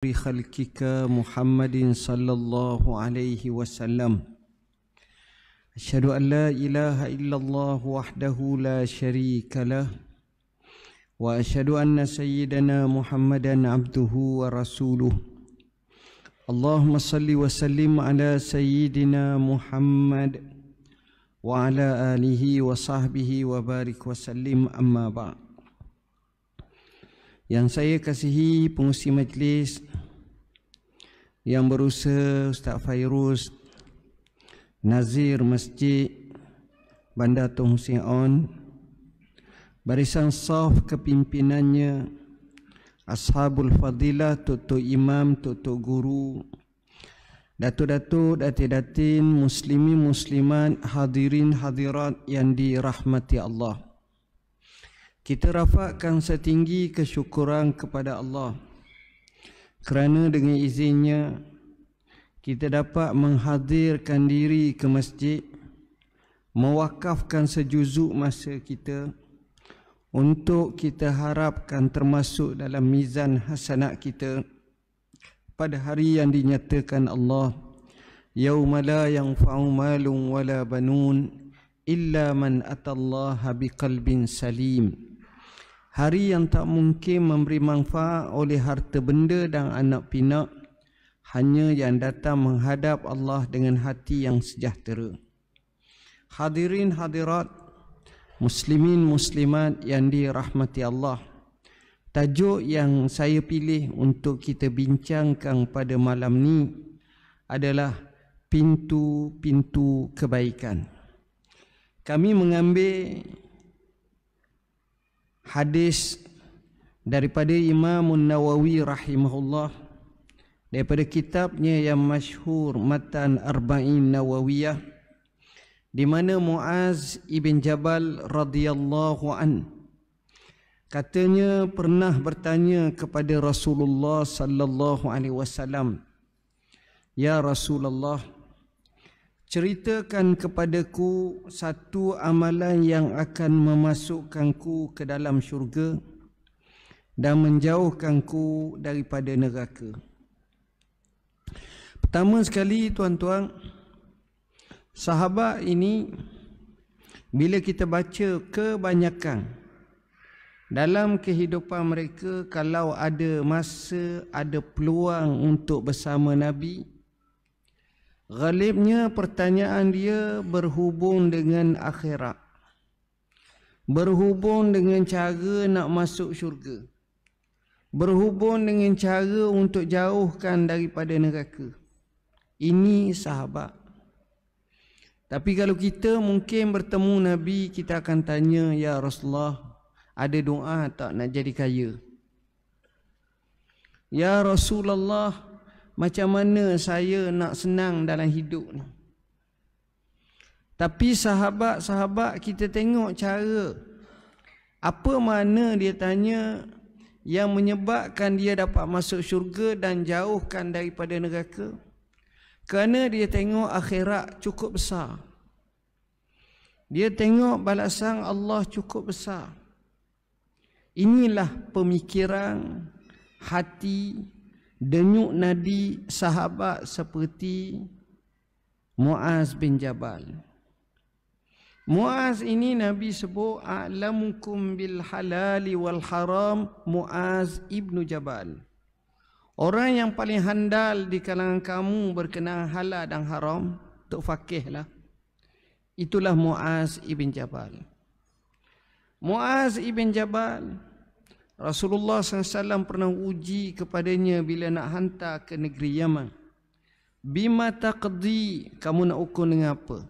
خلقك محمد صلى الله عليه وسلم. أشهد أن لا إله إلا الله وحده لا شريك له وأشهد أن سيدنا محمدا عبده ورسوله. اللهم صل وسلم على سيدنا محمد وعلى آله وصحبه وبارك وسلم. أما بعد. Yang saya kasihi pengurusi majlis, yang berusaha Ustaz Fairuz, Nazir Masjid Bandar Tun Hussein On, barisan saf kepimpinannya, Ashabul Fadilah, Tok Imam, Tok Guru, Datuk-datuk, datin-datin, muslimin, muslimat, hadirin, hadirat yang dirahmati Allah. Kita rafakkan setinggi kesyukuran kepada Allah kerana dengan izinnya kita dapat menghadirkan diri ke masjid, mewakafkan sejuzuk masa kita untuk kita harapkan termasuk dalam mizan hasanat kita pada hari yang dinyatakan Allah, yauma la yanfa'u malun wala banun illa man atallaha biqalbin salim. Hari yang tak mungkin memberi manfaat oleh harta benda dan anak pinak, hanya yang datang menghadap Allah dengan hati yang sejahtera. Hadirin hadirat, muslimin muslimat yang dirahmati Allah, tajuk yang saya pilih untuk kita bincangkan pada malam ni adalah pintu-pintu kebaikan. Kami mengambil hadis daripada Imam Nawawi rahimahullah, daripada kitabnya yang masyhur Matan Arba'in Nawawiyah, di mana Muaz ibn Jabal radhiyallahu an katanya pernah bertanya kepada Rasulullah sallallahu alaihi wasallam, ya Rasulullah, ceritakan kepadaku satu amalan yang akan memasukkanku ke dalam syurga dan menjauhkanku daripada neraka. Pertama sekali tuan-tuan, sahabat ini bila kita baca kebanyakan dalam kehidupan mereka, kalau ada masa, ada peluang untuk bersama Nabi, ghalibnya pertanyaan dia berhubung dengan akhirat, berhubung dengan cara nak masuk syurga, berhubung dengan cara untuk jauhkan daripada neraka. Ini sahabat. Tapi kalau kita mungkin bertemu Nabi, kita akan tanya, ya Rasulullah, ada doa tak nak jadi kaya? Ya Rasulullah, macam mana saya nak senang dalam hidup ni? Tapi sahabat-sahabat kita tengok cara apa mana dia tanya yang menyebabkan dia dapat masuk syurga dan jauhkan daripada neraka. Kerana dia tengok akhirat cukup besar, dia tengok balasan Allah cukup besar. Inilah pemikiran hati denyut nadi sahabat seperti Muaz bin Jabal. Muaz ini Nabi sebut a'lamukum bil halali wal haram Muaz ibnu Jabal. Orang yang paling handal di kalangan kamu berkenaan halal dan haram, tok fakih lah. Itulah Muaz ibn Jabal. Muaz ibn Jabal, Rasulullah SAW pernah uji kepadanya bila nak hantar ke negeri Yaman. Bima taqdi, kamu nak ukur dengan apa?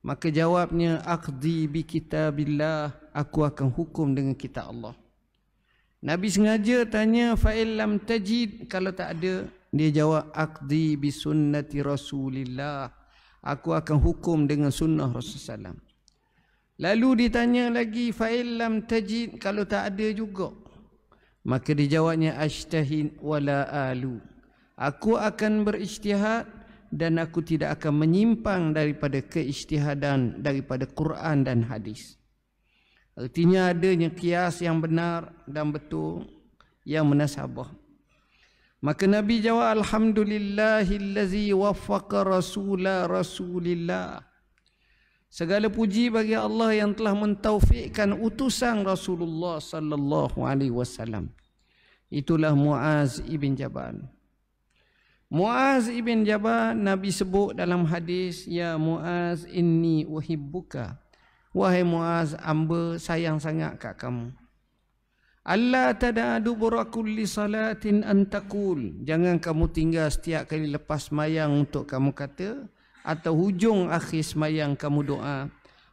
Maka jawabnya, aqdi bi kitabillah, aku akan hukum dengan kitab Allah. Nabi sengaja tanya, fa'il lam tajid, kalau tak ada, dia jawab, aqdi bi sunnati Rasulillah, aku akan hukum dengan sunnah Rasulullah SAW. Lalu ditanya lagi, fa'il lam tajid, kalau tak ada juga, maka dijawabnya, ajtahid wala alu, aku akan berijtihad dan aku tidak akan menyimpang daripada keijtihadan daripada Quran dan hadis. Artinya adanya kias yang benar dan betul, yang munasabah. Maka Nabi jawab, alhamdulillahillazi waffaqa rasulillah. Segala puji bagi Allah yang telah mentaufikkan utusan Rasulullah sallallahu alaihi wasallam. Itulah Muaz ibn Jabal. Muaz ibn Jabal, Nabi sebut dalam hadis, ya Muaz inni uhibbuka. Wahai Muaz, hamba sayang sangat kat kamu. Allah tada'adu burakulli salatin antakul. Jangan kamu tinggal setiap kali lepas semayang untuk kamu kata, atau hujung akhir semayang kamu doa,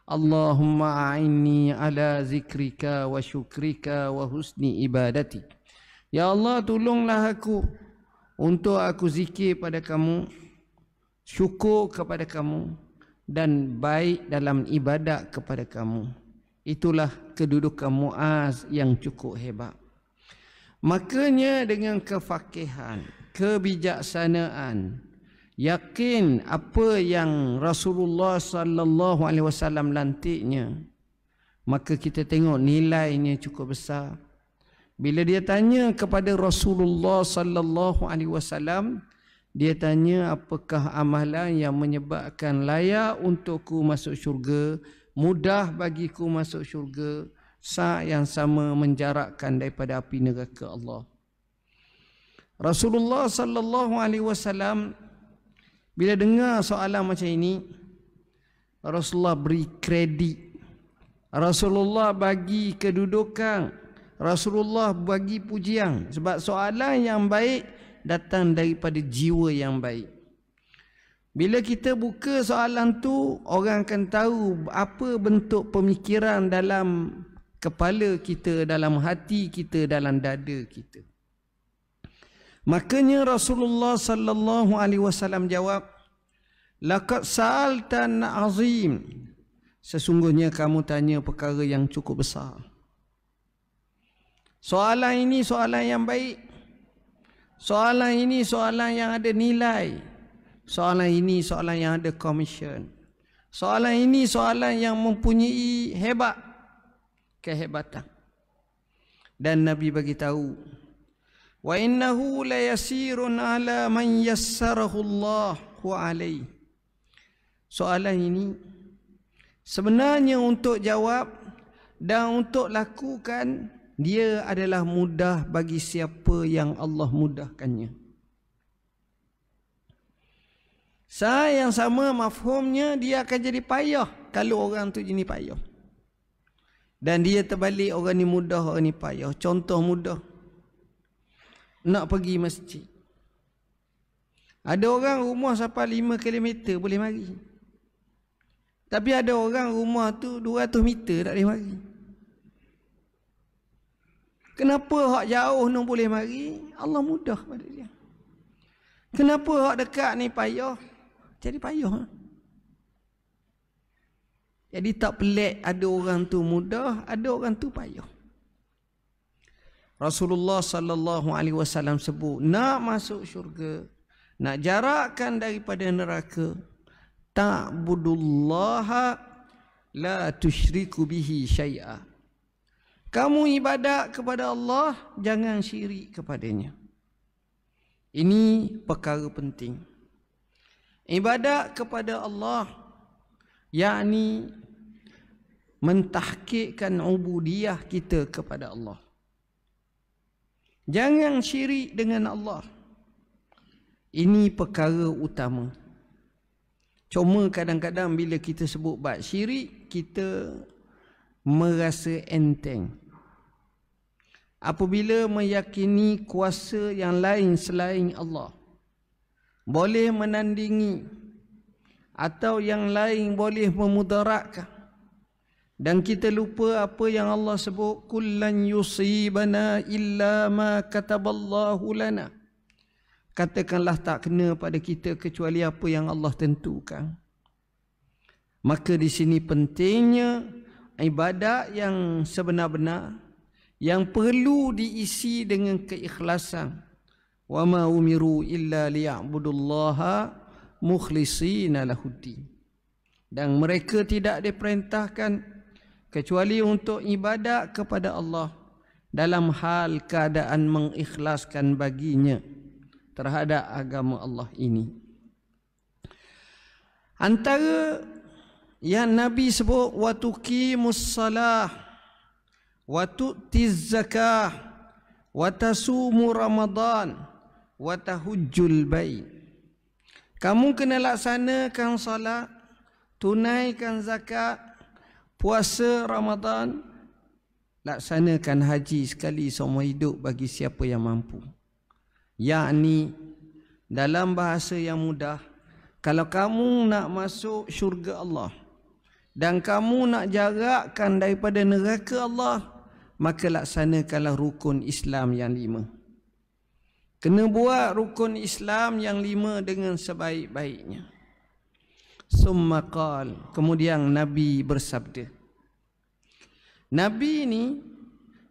Allahumma a'inni ala zikrika wa syukrika wa husni ibadati. Ya Allah, tolonglah aku untuk aku zikir pada kamu, syukur kepada kamu, dan baik dalam ibadat kepada kamu. Itulah kedudukan Muaz yang cukup hebat. Makanya dengan kefakihan, kebijaksanaan, yakin apa yang Rasulullah sallallahu alaihi wasallam lantiknya, maka kita tengok nilainya cukup besar. Bila dia tanya kepada Rasulullah sallallahu alaihi wasallam, dia tanya, apakah amalan yang menyebabkan layak untukku masuk syurga, mudah bagiku masuk syurga, saat yang sama menjarakkan daripada api neraka Allah. Rasulullah sallallahu alaihi wasallam bila dengar soalan macam ini, Rasulullah beri kredit, Rasulullah bagi kedudukan, Rasulullah bagi pujian, sebab soalan yang baik datang daripada jiwa yang baik. Bila kita buka soalan tu, orang akan tahu apa bentuk pemikiran dalam kepala kita, dalam hati kita, dalam dada kita. Makanya Rasulullah sallallahu alaihi wasallam jawab, laqad sa'altan azim. Sesungguhnya kamu tanya perkara yang cukup besar. Soalan ini soalan yang baik. Soalan ini soalan yang ada nilai. Soalan ini soalan yang ada komisen. Soalan ini soalan yang mempunyai kehebatan. Dan Nabi bagi tahu, wa innahu la yasirun ala man yassarahu Allahu alaihi. Soalan ini sebenarnya untuk jawab dan untuk lakukan, dia adalah mudah bagi siapa yang Allah mudahkannya. Saat yang sama mafhumnya, dia akan jadi payah kalau orang tu jenis payah. Dan dia terbalik, orang ni mudah, orang ni payah. Contoh mudah, nak pergi masjid. Ada orang rumah sampai 5 km boleh mari. Tapi ada orang rumah tu 200 meter tak boleh mari. Kenapa hak jauh ni boleh mari? Allah mudah pada dia. Kenapa hak dekat ni payah? Jadi payah. Jadi tak pelik ada orang tu mudah, ada orang tu payah. Rasulullah sallallahu alaihi wasallam sebut, nak masuk syurga, nak jarakkan daripada neraka, ta'budullaha la tusyriku bihi syai'a. Kamu ibadat kepada Allah, jangan syirik kepadanya. Ini perkara penting. Ibadat kepada Allah, yakni mentahqiqkan ubudiyah kita kepada Allah. Jangan syirik dengan Allah. Ini perkara utama. Cuma kadang-kadang bila kita sebut bab syirik, kita merasa enteng. Apabila meyakini kuasa yang lain selain Allah boleh menandingi, atau yang lain boleh memudaratkan, dan kita lupa apa yang Allah sebut, kullan yusibana illa ma kataballahu lana. Katakanlah tak kena pada kita kecuali apa yang Allah tentukan. Maka di sini pentingnya ibadat yang sebenar-benar, yang perlu diisi dengan keikhlasan. Wa ma umiru illa liya'budullaha mukhlishina lahuddin. Dan mereka tidak diperintahkan kecuali untuk ibadat kepada Allah dalam hal keadaan mengikhlaskan baginya terhadap agama Allah ini. Antara yang Nabi sebut, wa tuqimus salah wa tu'tiz zakah wa tasumu ramadan wa tahujjul bait. Kamu kena laksanakan salat, tunaikan zakat, puasa Ramadan, laksanakan haji sekali seumur hidup bagi siapa yang mampu. Yakni dalam bahasa yang mudah, kalau kamu nak masuk syurga Allah dan kamu nak jarakkan daripada neraka Allah, maka laksanakanlah rukun Islam yang 5. Kena buat rukun Islam yang 5 dengan sebaik-baiknya. Summa qal, kemudian Nabi bersabda. Nabi ni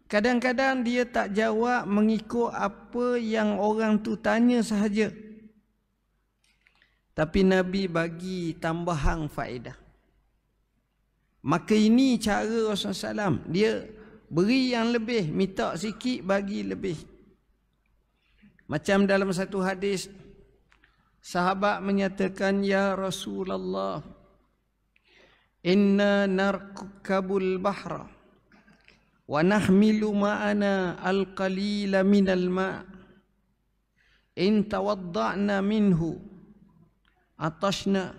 kadang-kadang dia tak jawab mengikut apa yang orang tu tanya sahaja. Tapi Nabi bagi tambahan faedah. Maka ini cara Rasulullah SAW. Dia beri yang lebih, minta sikit bagi lebih. Macam dalam satu hadis, sahabat menyatakan, ya Rasulullah, inna narkabul bahra wa nahmilu ma'ana al-qalila minal ma' in tawadda'na minhu atashna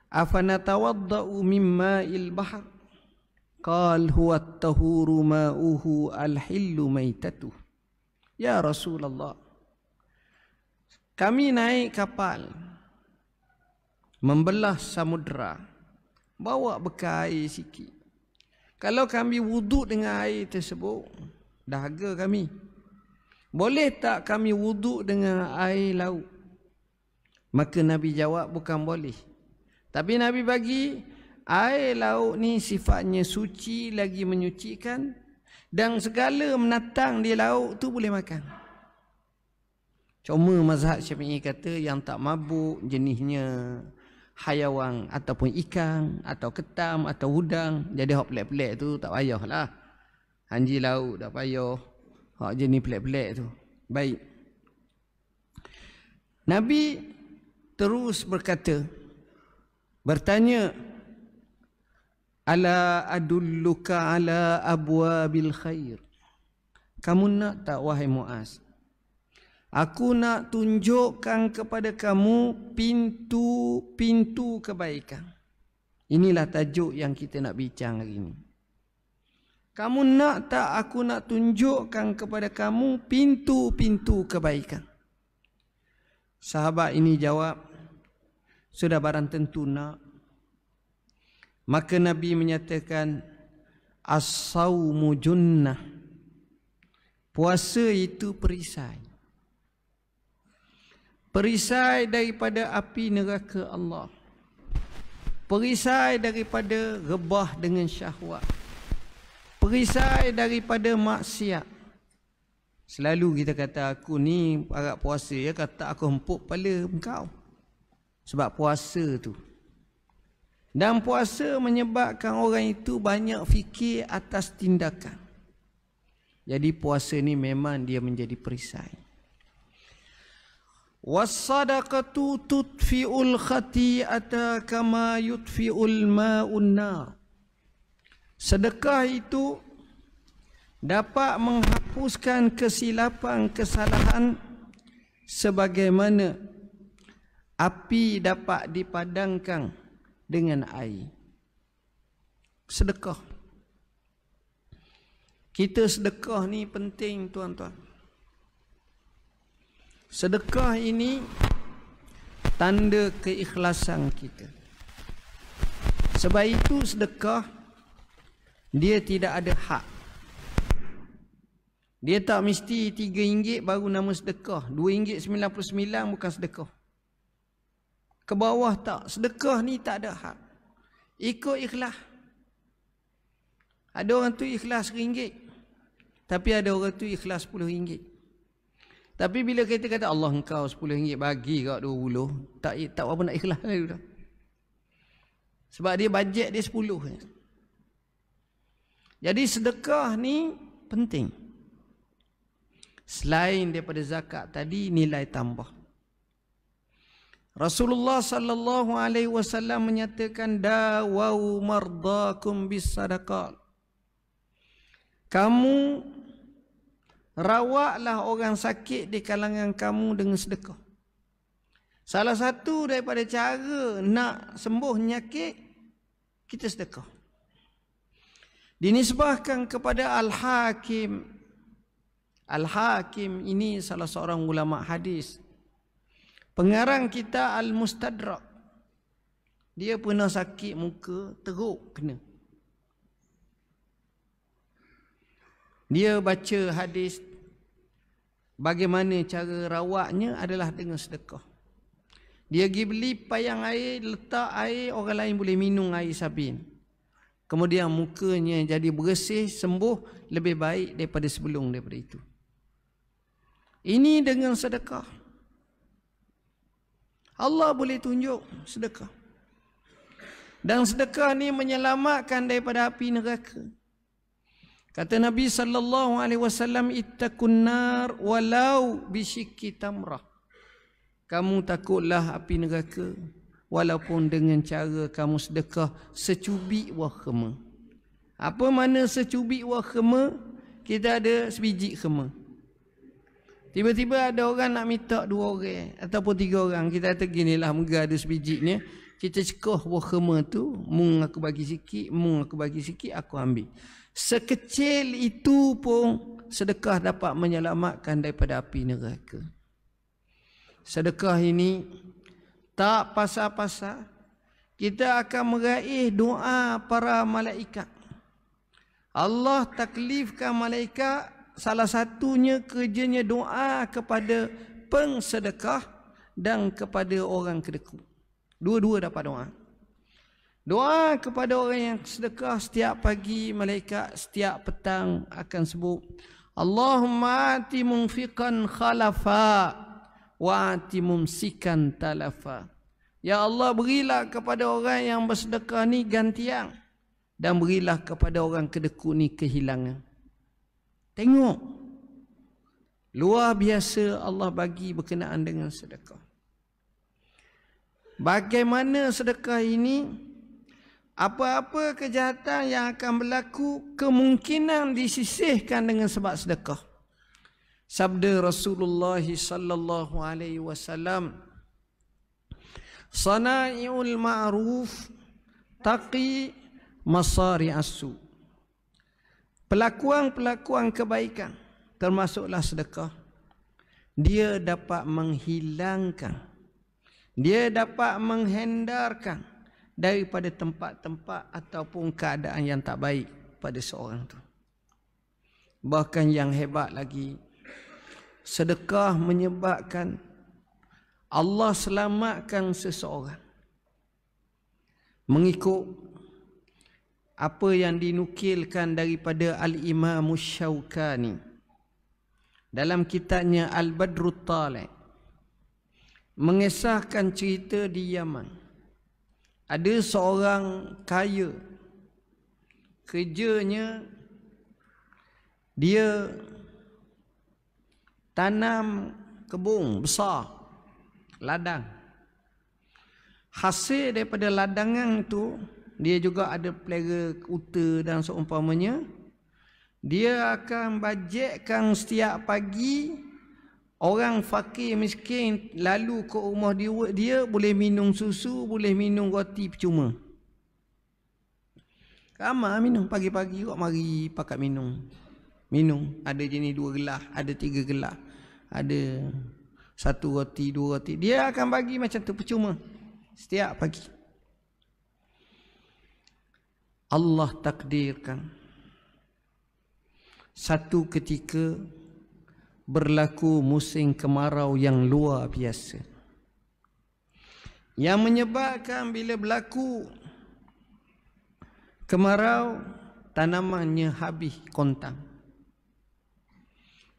afanatawadda'u min ma'il bahr. Qal huwa at-tahuru ma'uhu al-hillu maitatuh. Ya Rasulullah, kami naik kapal membelah samudera, bawa bekal air sikit. Kalau kami wuduk dengan air tersebut, dahaga kami. Boleh tak kami wuduk dengan air laut? Maka Nabi jawab, bukan boleh. Tapi Nabi bagi air laut ni sifatnya suci lagi menyucikan, dan segala menatang di laut tu boleh makan. Cuma mazhab Syafi'i kata yang tak mabuk jenisnya hayawan ataupun ikan atau ketam atau udang. Jadi hak pelik-pelik tu tak payahlah. Hanji laut tak payah. Hak jenis pelik-pelik tu. Baik. Nabi terus berkata, bertanya, ala adulluka ala abwabil khair. Kamu nak tak wahai Muaz? Aku nak tunjukkan kepada kamu pintu-pintu kebaikan. Inilah tajuk yang kita nak bincang hari ini. Kamu nak tak aku nak tunjukkan kepada kamu pintu-pintu kebaikan? Sahabat ini jawab, sudah barang tentu nak. Maka Nabi menyatakan, as-sawmu junnah. Puasa itu perisai. Perisai daripada api neraka Allah. Perisai daripada rebah dengan syahwat. Perisai daripada maksiat. Selalu kita kata, aku ni agak puasa, ya kata aku hempuk kepala engkau. Sebab puasa tu. Dan puasa menyebabkan orang itu banyak fikir atas tindakan. Jadi puasa ni memang dia menjadi perisai. Was-sadaqatu tudfi'ul khati'ata kama yudfi'ul ma'un nar. Sedekah itu dapat menghapuskan kesilapan kesalahan sebagaimana api dapat dipadamkan dengan air. Sedekah. Kita sedekah ni penting tuan-tuan. Sedekah ini tanda keikhlasan kita. Sebab itu sedekah dia tidak ada hak. Dia tak mesti RM3 baru nama sedekah. RM2.99 bukan sedekah. Ke bawah tak. Sedekah ni tak ada hak. Ikut ikhlas. Ada orang tu ikhlas RM1. Tapi ada orang tu ikhlas RM10. Tapi bila kita kata Allah engkau RM10 bagi kat 20, tak apa nak ikhlas lagi dah. Sebab dia bajet dia 10. Jadi sedekah ni penting. selain daripada zakat tadi, nilai tambah. Rasulullah sallallahu alaihi wasallam menyatakan, dawau mardakum bis sadaqah. Kamu rawatlah orang sakit di kalangan kamu dengan sedekah. Salah satu daripada cara nak sembuh penyakit, kita sedekah. Dinisbahkan kepada Al-Hakim. Al-Hakim ini salah seorang ulama hadis. Pengarang kitab Al-Mustadrak. Dia pernah sakit muka, teruk kena. Dia baca hadis, bagaimana cara rawatnya adalah dengan sedekah. Dia pergi beli payang air, letak air, orang lain boleh minum air sabin. Kemudian mukanya jadi bersih, sembuh lebih baik daripada sebelum daripada itu. Ini dengan sedekah. Allah boleh tunjuk sedekah. Dan sedekah ni menyelamatkan daripada api neraka. Kata Nabi sallallahu alaihi wasallam, ittaqun nar walau bisyikki tamrah. Kamu takutlah api neraka walaupun dengan cara kamu sedekah secubit buah khema. Apa mana secubit buah khema? Kita ada sebiji khema. Tiba-tiba ada orang nak minta 2 orang ataupun 3 orang. Kita kata ginilah, moga ada sebijinya. Kita cekoh buah khema tu, mung aku bagi sikit, mung aku bagi sikit, aku ambil. Sekecil itu pun sedekah dapat menyelamatkan daripada api neraka. Sedekah ini tak pasal-pasal. Kita akan meraih doa para malaikat. Allah taklifkan malaikat, salah satunya kerjanya doa kepada pengsedekah dan kepada orang kedeku. Dua-dua dapat doa. Doa kepada orang yang sedekah setiap pagi, malaikat setiap petang akan sebut, Allahumma ati munfiqan khalafa wa ati mumsikan talafa. Ya Allah, berilah kepada orang yang bersedekah ni gantian, dan berilah kepada orang kedeku ni kehilangan. Tengok, luar biasa Allah bagi berkenaan dengan sedekah. Bagaimana sedekah ini, apa-apa kejahatan yang akan berlaku kemungkinan disisihkan dengan sebab sedekah. Sabda Rasulullah sallallahu alaihi wasallam, Sana'iul ma'ruf taqi masari'as su. Pelakuan-pelakuan kebaikan termasuklah sedekah. Dia dapat menghilangkan, dia dapat menghindarkan daripada tempat-tempat ataupun keadaan yang tak baik pada seorang tu. Bahkan yang hebat lagi, sedekah menyebabkan Allah selamatkan seseorang. Mengikut apa yang dinukilkan daripada Al-Imam Syaukani dalam kitabnya Al-Badrut Talib, mengisahkan cerita di Yaman. Ada seorang kaya, kerjanya dia tanam kebun besar, ladang. Hasil daripada ladangan itu, dia juga ada pelera unta dan seumpamanya. Dia akan bajetkan setiap pagi orang fakir miskin lalu ke rumah dia boleh minum susu, boleh minum roti percuma. Ramai minum pagi-pagi kok mari pakat minum. Minum, ada jenis 2 gelas, ada 3 gelas, ada 1 roti, 2 roti. Dia akan bagi macam tu percuma setiap pagi. Allah takdirkan satu ketika berlaku musim kemarau yang luar biasa, yang menyebabkan bila berlaku kemarau, tanamannya habis kontang.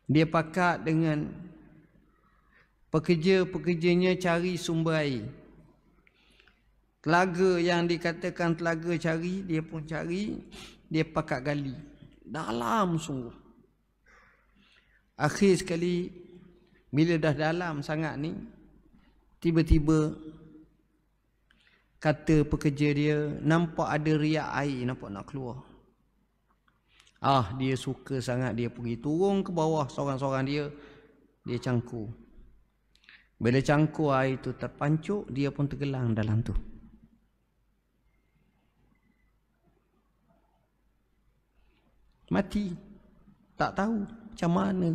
Dia pakat dengan pekerja-pekerjanya cari sumber air. Telaga yang dikatakan telaga cari, dia pun cari, dia pakat gali dalam sungguh. Akhir sekali bila dah dalam sangat ni, tiba-tiba kata pekerja dia, nampak ada riak air nampak nak keluar. Dia suka sangat, dia pergi turun ke bawah seorang-seorang dia cangkul. Bila cangkul air tu terpancuk, dia pun tergelang dalam tu. Mati. Tak tahu macam mana.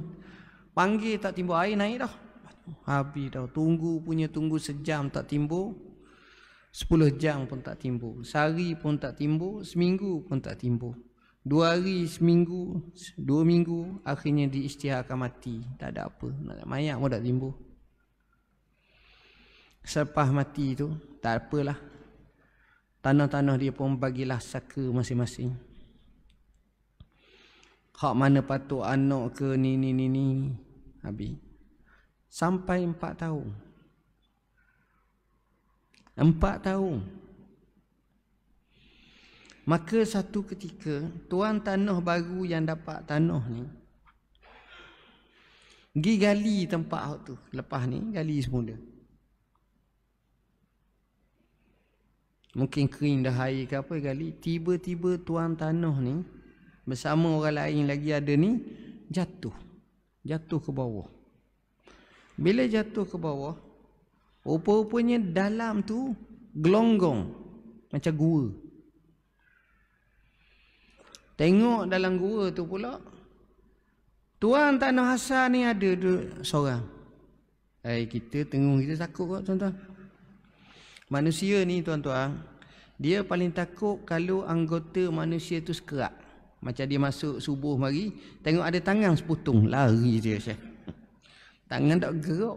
Panggil tak timbul, air naik dah. Habis dah. Tunggu sejam tak timbul. 10 jam pun tak timbul. Sehari pun tak timbul. Seminggu pun tak timbul. 2 hari, seminggu, 2 minggu, akhirnya diisytiharkan mati. Tak ada apa. Nak mayat pun tak timbul. Selepas mati tu, tak apalah. Tanah-tanah dia pun bagilah saka masing-masing. Hak mana patut anak ke ni. Habis. Sampai 4 tahun. 4 tahun. Maka satu ketika, tuan tanah baru yang dapat tanah ni, pergi gali tempat tu. Lepas ni, gali semula. Mungkin kering dah air ke apa, gali. Tiba-tiba tuan tanah ni, bersama orang lain lagi ada ni, jatuh ke bawah. Bila jatuh ke bawah, rupa-rupanya dalam tu gelonggong macam gua. Tengok dalam gua tu pula, tuan tanah asal ni ada seorang. Kita tengok, kita takut kok tuan-tuan. Manusia ni tuan-tuan, dia paling takut kalau anggota manusia tu sekerak. Macam dia masuk subuh mari, tengok ada tangan seputung, lari dia Syekh. Tangan tak gerak.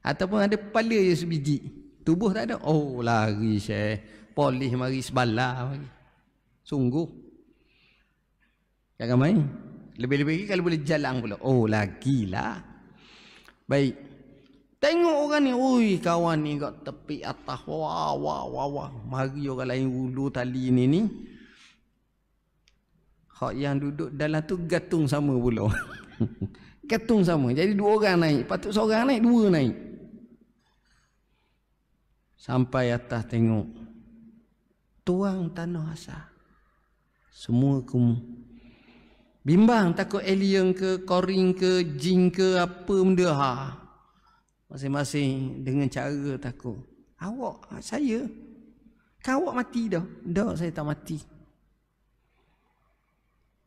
Ataupun ada kepala je sebiji, tubuh tak ada, lari Syekh. Polis mari, sebalah mari. Sungguh jangan main. Lebih-lebih kalau boleh jalan pula, lagilah. Baik, tengok orang ni, kawan ni kat tepi atas, wah. Mari orang lain ulu tali ni. Hak yang duduk dalam tu gatung sama pula. Gatung sama. Jadi 2 orang naik. Patut seorang naik, 2 naik. Sampai atas tengok. Tuang tanah asal. Semua kumuh. Bimbang takut alien ke, koring ke, jin ke, apa benda. Masing-masing dengan cara takut. Awak, saya. Kan awak mati dah. Tak, saya tak mati.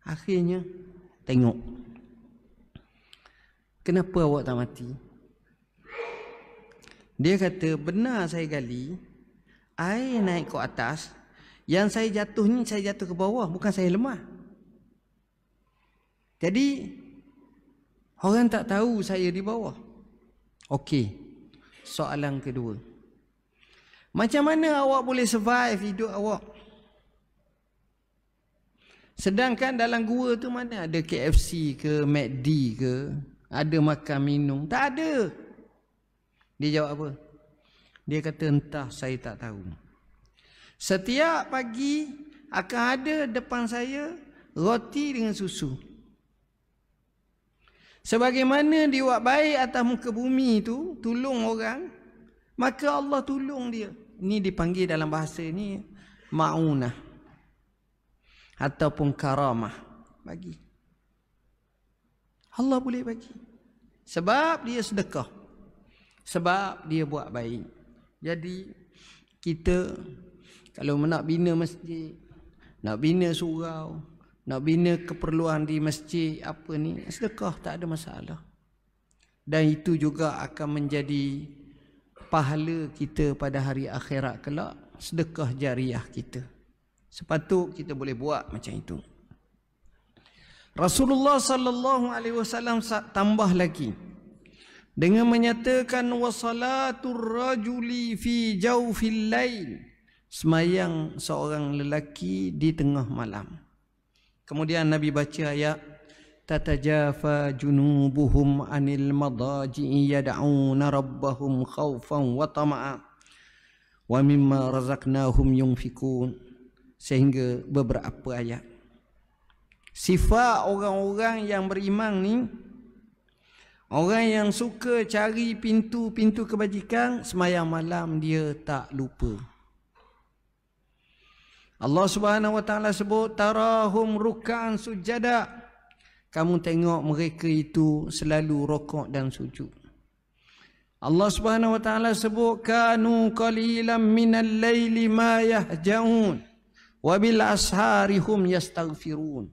Akhirnya tengok, kenapa awak tak mati? Dia kata, benar saya gali, air naik ke atas, yang saya jatuh ni saya jatuh ke bawah, bukan saya lemah. Jadi orang tak tahu saya di bawah. Okey, soalan kedua, macam mana awak boleh survive hidup awak? Sedangkan dalam gua tu mana ada KFC ke, McD ke, ada makan minum? Tak ada. Dia jawab apa? Dia kata, entah, saya tak tahu. Setiap pagi akan ada depan saya roti dengan susu. Sebagaimana dia buat baik atas muka bumi tu, tolong orang, maka Allah tolong dia. Ini dipanggil dalam bahasa ni ma'unah ataupun karamah. Bagi Allah boleh bagi, sebab dia sedekah, sebab dia buat baik. Jadi kita kalau nak bina masjid, nak bina surau, nak bina keperluan di masjid, apa ni, sedekah, tak ada masalah. Dan itu juga akan menjadi pahala kita pada hari akhirat kelak, sedekah jariah kita. Sepatut kita boleh buat macam itu. Rasulullah sallallahu alaihi wasallam tambah lagi dengan menyatakan, wasalatur rajuli fi jawfil lail, semayang seorang lelaki di tengah malam. Kemudian Nabi baca ayat, tatajafa junubuhum anil madaji'i yad'una rabbahum khawfan wa tama'a wa mimma razaqnahum yunfikun, sehingga beberapa ayat. Sifat orang-orang yang beriman ni, orang yang suka cari pintu-pintu kebajikan, semayang malam dia tak lupa. Allah Subhanahu Wa Taala sebut tarahum ruk'an sujada. Kamu tengok mereka itu selalu rokok dan sujud. Allah Subhanahu Wa Taala sebut kanu qalilan minal laili ma yahjaun wa bil ashari hum yastaghfirun.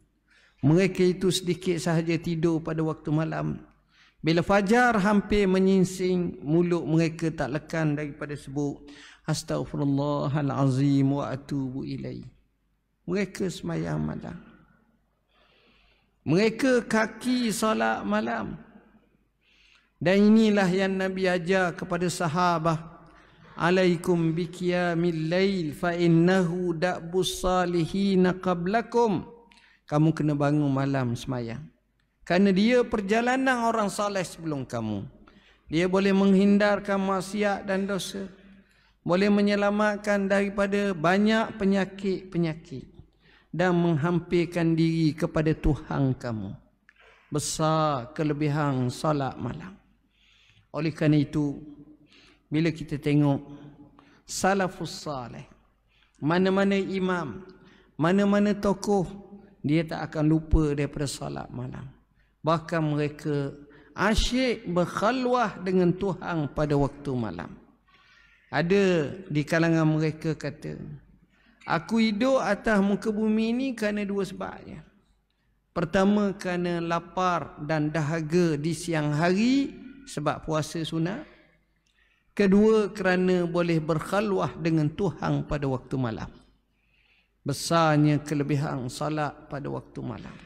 Mereka itu sedikit sahaja tidur pada waktu malam. Bila fajar hampir menyingsing, mulut mereka tak lekan daripada sebut astaghfirullahalazim wa atubu ilaih. Mereka sembahyang malam. Mereka kaki solat malam. Dan inilah yang Nabi ajar kepada sahabat, alaikum biqiyamil lail fa innahu da'bus salihin qablakum. Kamu kena bangun malam sembahyang. Kerana dia perjalanan orang saleh sebelum kamu. Dia boleh menghindarkan maksiat dan dosa. Boleh menyelamatkan daripada banyak penyakit-penyakit. Dan menghampirkan diri kepada Tuhan kamu. Besar kelebihan salat malam. Oleh kerana itu, bila kita tengok salafus saleh, mana-mana imam, mana-mana tokoh, dia tak akan lupa daripada salat malam. Bahkan mereka asyik berkhalwah dengan Tuhan pada waktu malam. Ada di kalangan mereka kata, aku hidup atas muka bumi ini kerana dua sebabnya. Pertama, kerana lapar dan dahaga di siang hari sebab puasa sunat. Kedua, kerana boleh berkhalwah dengan Tuhan pada waktu malam. Besarnya kelebihan salat pada waktu malam.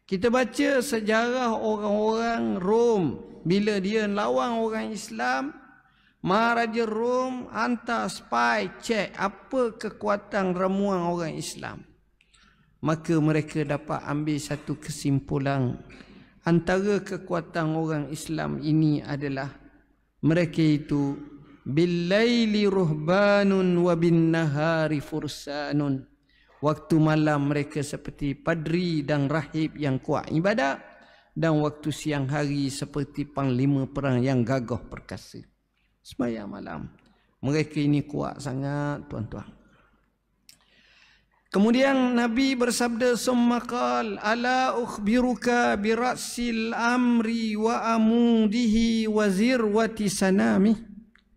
Kita baca sejarah orang-orang Rom. Bila dia lawan orang Islam, Maharaja Rom hantar spy cek apa kekuatan ramuan orang Islam. Maka mereka dapat ambil satu kesimpulan. Antara kekuatan orang Islam ini adalah mereka itu billaili ruhbanun wa bin nahari fursanun. Waktu malam mereka seperti padri dan rahib yang kuat ibadat, dan waktu siang hari seperti panglima perang yang gagah perkasa. Sembahyang malam. Mereka ini kuat sangat, tuan-tuan. Kemudian Nabi bersabda, summa qal ala ukhbiruka bi ra'sil amri wa amudihi wa zirwati sanami.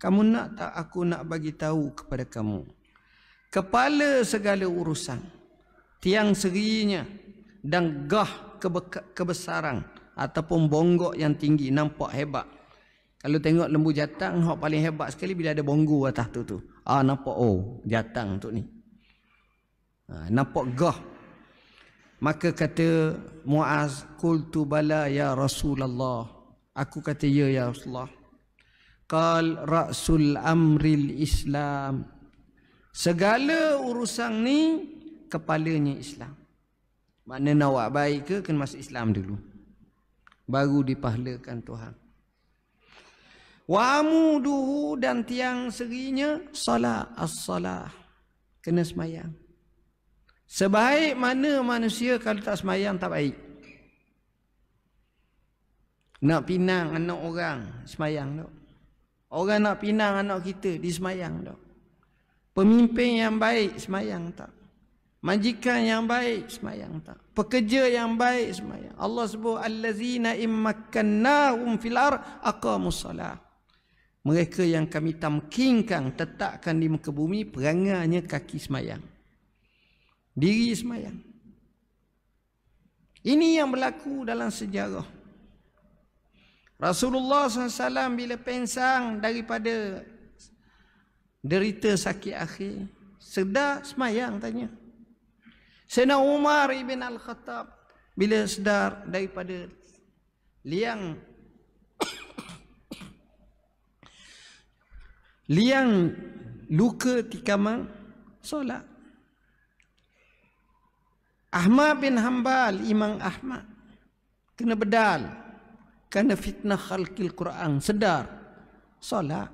Kamu nak tak aku nak bagi tahu kepada kamu kepala segala urusan, tiang serinya dan gah kebesaran ataupun bonggok yang tinggi, nampak hebat. Kalau tengok lembu jatang, hak paling hebat sekali bila ada bonggu atas tu. Nampak, oh jatang tu ni. Nampak gah. Maka kata Muaz, qultu bala ya Rasulullah. Aku kata ya Rasulullah. Qal ra'sul amril Islam. Segala urusan ni kepalanya Islam. Maknanya nak buat baik ke kena masuk Islam dulu, baru dipahlakan Tuhan. Wa amuduhu, dan tiang serinya salat, as-salah, kena semayang. Sebaik mana manusia kalau tak semayang tak baik. Nak pinang anak orang, semayang tak. Orang nak pinang anak kita, di semayang tak. Pemimpin yang baik, semayang tak. Majikan yang baik, semayang tak. Pekerja yang baik, semayang. Allah sebut allazina immakkannahum fil ard aqamus salah. Mereka yang kami tamkinkan, tetapkan di muka bumi, perangainya kaki semayang, diri semayang. Ini yang berlaku dalam sejarah. Rasulullah SAW bila pensang daripada derita sakit akhir, sedar semayang tanya. Sayyidina Umar ibn Al-Khattab bila sedar daripada liang luka tikaman, solat. Ahmad bin Hanbal, Imam Ahmad, kena bedal kerana fitnah khalqil Quran, sedar, solat.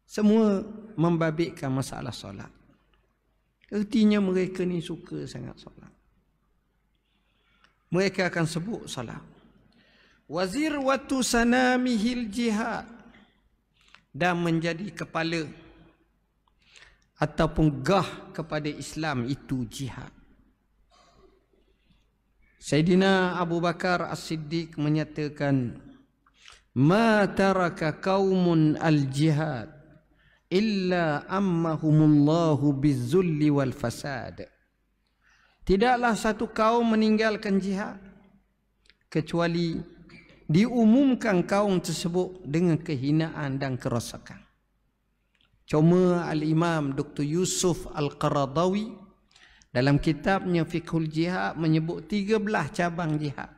Semua membabitkan masalah solat. Artinya mereka ni suka sangat solat. mereka akan sebut salat. Wazir watu sanamihil jihad, dan menjadi kepala ataupun gah kepada Islam itu jihad. Sayyidina Abu Bakar As-Siddiq menyatakan, ma taraka qaumun al-jihad illa ammahumullahu bizzulli wal fasad. Tidaklah satu kaum meninggalkan jihad kecuali diumumkan kaum tersebut dengan kehinaan dan kerosakan. Cuma Al-Imam Dr. Yusuf Al-Qaradawi dalam kitabnya Fiqhul Jihad menyebut 13 cabang jihad.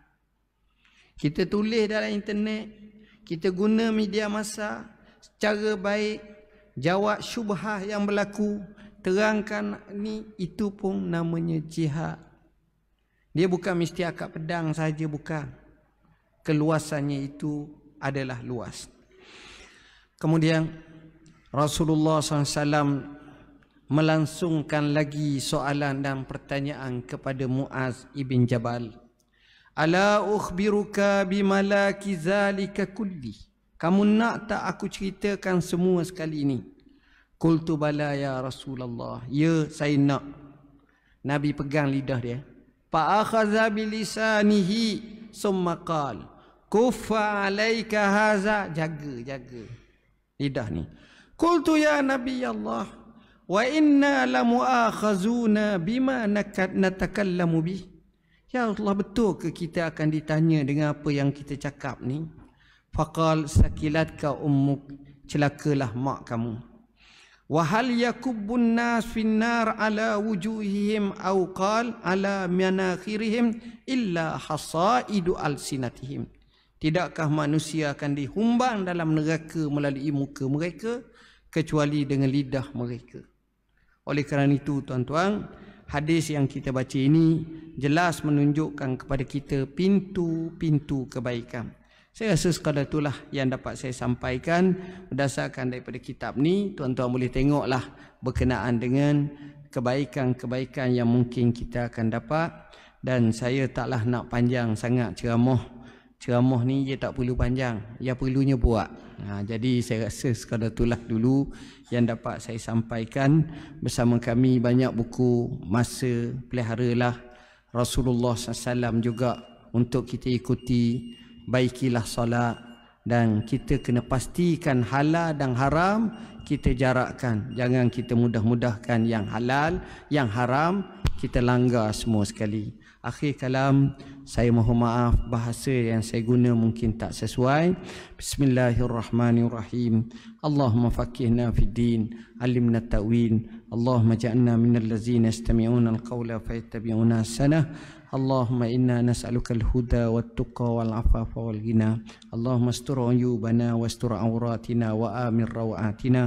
Kita tulis dalam internet, kita guna media massa secara baik, jawab syubhah yang berlaku, terangkan ni, itu pun namanya jihad. Dia bukan mesti akad pedang saja, bukan. Keluasannya itu adalah luas. Kemudian Rasulullah SAW melangsungkan lagi soalan dan pertanyaan kepada Muaz ibn Jabal. Ala ukhbiruka bimalaki zalika kulli. Kamu nak tak aku ceritakan semua sekali ini? Qultu bala ya Rasulullah. Ya, saya nak. Nabi pegang lidah dia. Fa akhadha bilisanihi summa qala kuffa alaika haza. Jaga lidah ni. Qultu ya Nabi Allah, wa inna lamuakhazuna bima natakallamu bih. Ya Allah, betul ke kita akan ditanya dengan apa yang kita cakap ni? Faqal sakilatka ummuk, celakalah mak kamu. Wa hal yakubbun nas finnar ala wujuhihim aw qal ala manakhirihim illa hasaidu alsinatihim. Tidakkah manusia akan dihumbang dalam neraka melalui muka mereka kecuali dengan lidah mereka? Oleh kerana itu tuan-tuan, hadis yang kita baca ini jelas menunjukkan kepada kita pintu-pintu kebaikan. Saya rasa sekadar itulah yang dapat saya sampaikan berdasarkan daripada kitab ni. Tuan-tuan boleh tengoklah berkenaan dengan kebaikan-kebaikan yang mungkin kita akan dapat. Dan saya taklah nak panjang sangat ceramah. Ceramah ni dia tak perlu panjang, dia perlunya buat. Jadi saya rasa sekadar itulah dulu yang dapat saya sampaikan. Bersama kami banyak buku, masa peliharalah Rasulullah SAW juga untuk kita ikuti. Baikilah solat, dan kita kena pastikan halal dan haram kita jarakkan. Jangan kita mudah-mudahkan yang halal, yang haram kita langgar semua sekali. Akhir kalam, saya mohon maaf bahasa yang saya guna mungkin tak sesuai. Bismillahirrahmanirrahim. Allahumma faqihna fid din, alimna ta'wil. Allahumma ja'alna minal ladzina yastami'una al-qawla fayattabi'una ahsanah. اللهم إنا نسألك الهدى والتقى والعفاف والغنى. اللهم استر عيوبنا واستر عوراتنا وآمن روعاتنا.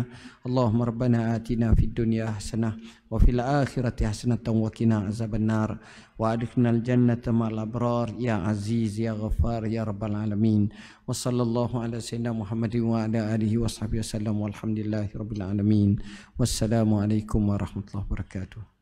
اللهم ربنا آتنا في الدنيا حسنة وفي الآخرة حسنة وقنا عذاب النار وأدخلنا الجنة مع الأبرار يا عزيز يا غفار يا رب العالمين. وصلى الله على سيدنا محمد وعلى آله وصحبه وسلم والحمد لله رب العالمين. والسلام عليكم ورحمة الله وبركاته.